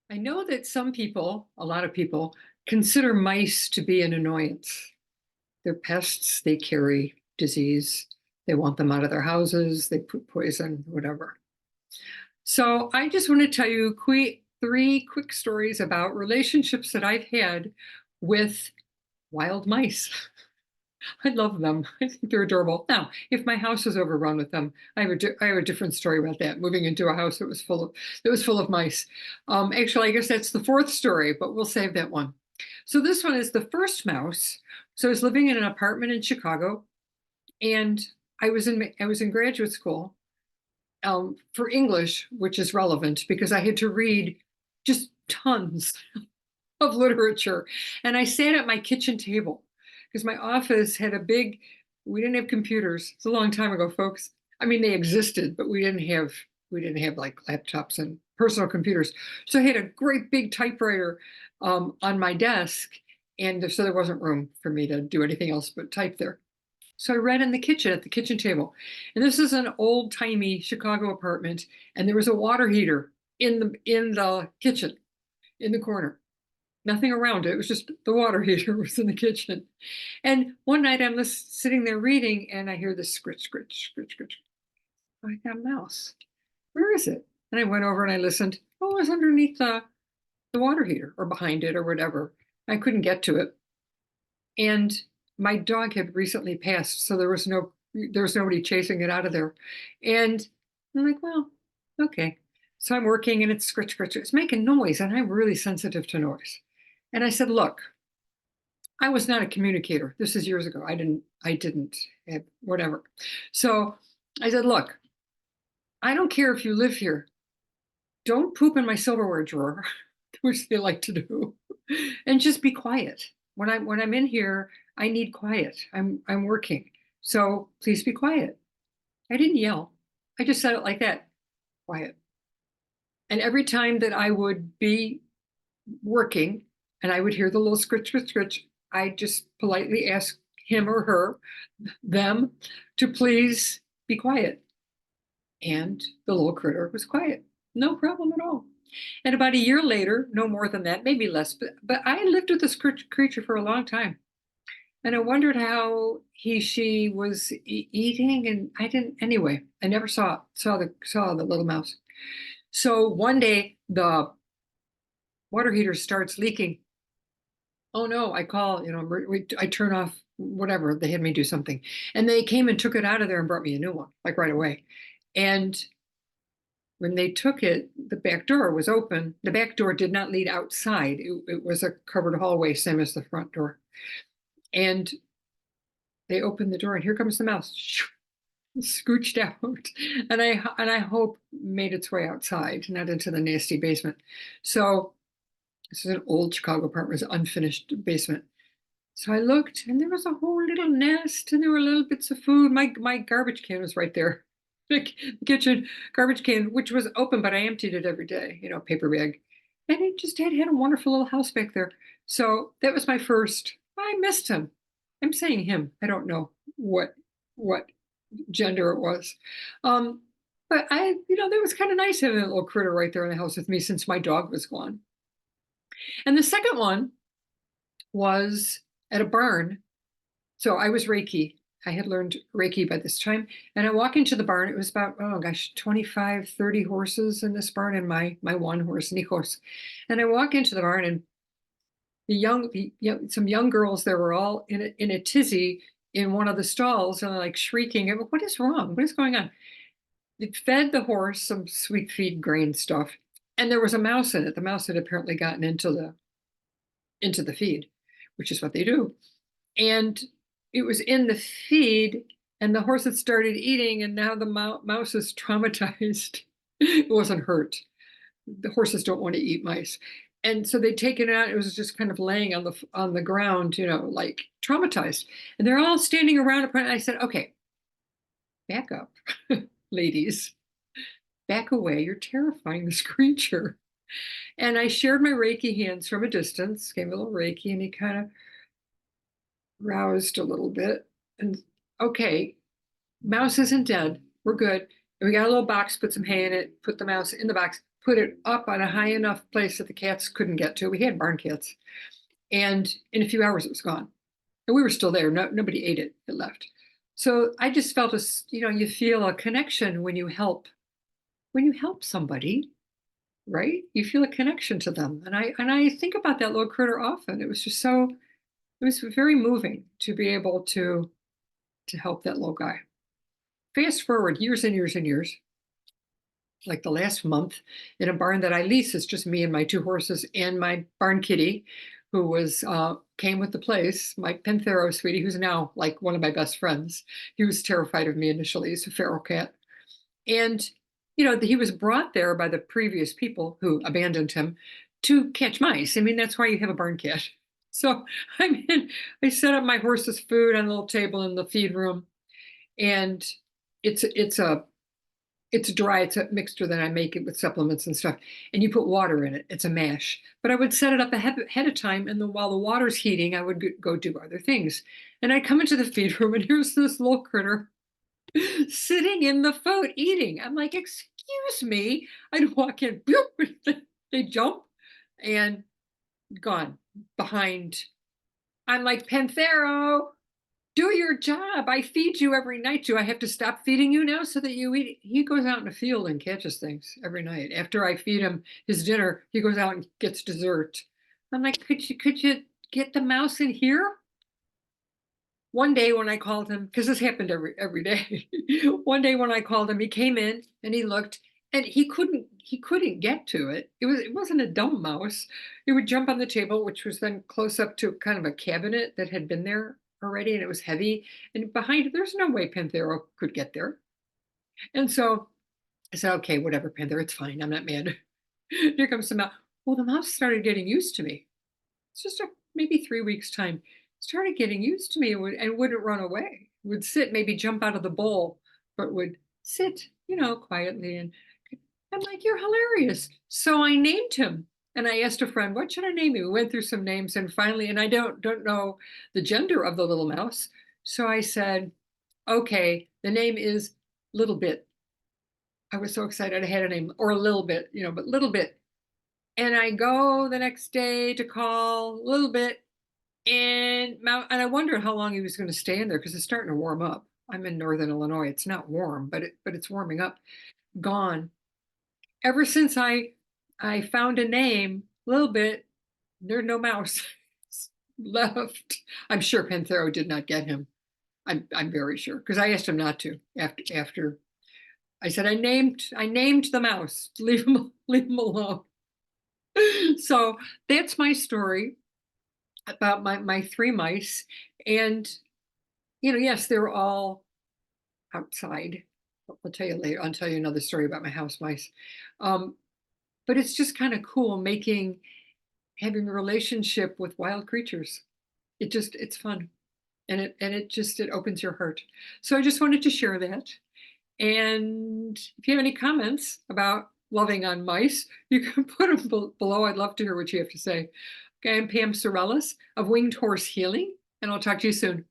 I know that some people, a lot of people, consider mice to be an annoyance. They're pests, they carry disease, they want them out of their houses, they put poison, whatever. So I just want to tell you three quick stories about relationships that I've had with wild mice. I love them. I think they're adorable. Now, if my house was overrun with them, I have a different story about that. Moving into a house that was full of mice. Actually, I guess that's the fourth story, but we'll save that one. So this one is the first mouse. So I was living in an apartment in Chicago, and I was in graduate school for English, which is relevant because I had to read just tons of literature. And I sat at my kitchen table because my office had we didn't have computers. It's a long time ago, folks. I mean, they existed, but we didn't have like laptops and personal computers. So I had a great big typewriter on my desk. And so there wasn't room for me to do anything else but type there. So I read in the kitchen at the kitchen table. And this is an old timey Chicago apartment. And there was a water heater in the kitchen in the corner, nothing around it. It was just the water heater was in the kitchen. And one night I'm sitting there reading and I hear this scritch, scritch, scritch, scritch. I got a mouse. Where is it? And I went over and I listened. Oh, it was underneath the water heater or behind it or whatever. I couldn't get to it. And my dog had recently passed, so there was nobody chasing it out of there. And I'm like, well, okay. So I'm working and it's scritch, scritch. It's making noise, and I'm really sensitive to noise. And I said, look, I was not a communicator. This is years ago. I didn't have whatever. So I said, look, I don't care if you live here. Don't poop in my silverware drawer, which they like to do, and just be quiet. When I'm in here, I need quiet. I'm working. So please be quiet. I didn't yell. I just said it like that, quiet. And every time that I would be working and I would hear the little scritch, scritch, scritch, I just politely ask him or her, them, to please be quiet. And the little critter was quiet. No problem at all. And about a year later, no more than that, maybe less, but I lived with this creature for a long time. And I wondered how she was eating, and I didn't. Anyway, I never saw the little mouse. So one day the water heater starts leaking. Oh no, I call, I turn off whatever, they had me do something. And they came and took it out of there and brought me a new one, like right away. And when they took it, the back door was open. The back door did not lead outside. It was a covered hallway, same as the front door. And they opened the door, and here comes the mouse, scooched out, and I hope made its way outside, not into the nasty basement. So this is an old Chicago apartment, it was an unfinished basement. So I looked, and there was a whole little nest, and there were little bits of food. My garbage can was right there, the kitchen garbage can, which was open, but I emptied it every day, paper bag. And it just had a wonderful little house back there. So that was my first. I missed him. I'm saying him. I don't know what gender it was. Um, but that was kind of nice having a little critter right there in the house with me since my dog was gone. And the second one was at a barn. So I was Reiki. I had learned Reiki by this time. And I walk into the barn. It was about, oh gosh, 25, 30 horses in this barn and my one horse, Nikos. And I walk into the barn and some young girls there were all in a tizzy in one of the stalls and like shrieking. What is wrong? What is going on? It fed the horse some sweet feed grain stuff. And there was a mouse in it. The mouse had apparently gotten into the feed, which is what they do. And it was in the feed, and the horse had started eating, and now the mouse is traumatized. It wasn't hurt. The horses don't want to eat mice. And so they'd taken it out. It was just kind of laying on the ground, like traumatized. And they're all standing around it. And I said, okay, back up, ladies. Back away. You're terrifying this creature. And I shared my Reiki hands from a distance, gave a little Reiki, and he kind of roused a little bit. And okay, mouse isn't dead. We're good. And we got a little box, put some hay in it, put the mouse in the box, put it up on a high enough place that the cats couldn't get to. We had barn cats. And in a few hours it was gone. And we were still there. No, nobody ate it. It left. So I just felt you feel a connection when you help somebody, right? You feel a connection to them. And I think about that little critter often. It was very moving to be able to help that little guy. Fast forward years and years and years, like the last month, in a barn that I lease, it's just me and my two horses and my barn kitty, who was came with the place, Mike Panthero, sweetie, who's now like one of my best friends. He was terrified of me initially. He's a feral cat. And he was brought there by the previous people who abandoned him to catch mice. I mean, that's why you have a barn cat. So I set up my horse's food on a little table in the feed room, and it's a it's dry. It's a mixture that I make it with supplements and stuff. And you put water in it. It's a mash. But I would set it up ahead of time. And then while the water's heating, I would go do other things. And I'd come into the feed room, and here's this little critter sitting in the food eating. I'm like, excuse me. I'd walk in, bloop, they jump, and gone behind. I'm like, Panthero, do your job. I feed you every night. Do I have to stop feeding you now so that you eat? He goes out in the field and catches things every night. After I feed him his dinner, he goes out and gets dessert. I'm like, could you get the mouse in here? One day when I called him, because this happened every day. One day when I called him, he came in and he looked, and he couldn't get to it. It wasn't a dumb mouse. It would jump on the table, which was then close up to kind of a cabinet that had been there already, and it was heavy. And behind it, there's no way Panthero could get there. And so I said, okay, whatever, Panthero, it's fine. I'm not mad. Here comes the mouse. Well, the mouse started getting used to me. It's just maybe 3 weeks time. Started getting used to me and wouldn't run away. Would sit, maybe jump out of the bowl, but would sit, quietly. And I'm like, you're hilarious. So I named him. And I asked a friend, what should I name him? We went through some names, and finally, and I don't know the gender of the little mouse. So I said, okay, the name is Little Bit. I was so excited I had a name, or a little bit, but Little Bit. And I go the next day to call Little Bit, and I wondered how long he was going to stay in there, because it's starting to warm up. I'm in northern Illinois. It's not warm, but it's warming up. Gone. Ever since I found a name, Little Bit, there's no mouse left. I'm sure Panthero did not get him. I'm very sure, because I asked him not to after I said I named the mouse. Leave him alone. So that's my story about my three mice. And yes, they're all outside. I'll tell you later. I'll tell you another story about my house mice. But it's just kind of cool having a relationship with wild creatures. It's fun. And it opens your heart. So I just wanted to share that. And if you have any comments about loving on mice, you can put them below. I'd love to hear what you have to say. Okay, I'm Pam Sorellis of Winged Horse Healing, and I'll talk to you soon.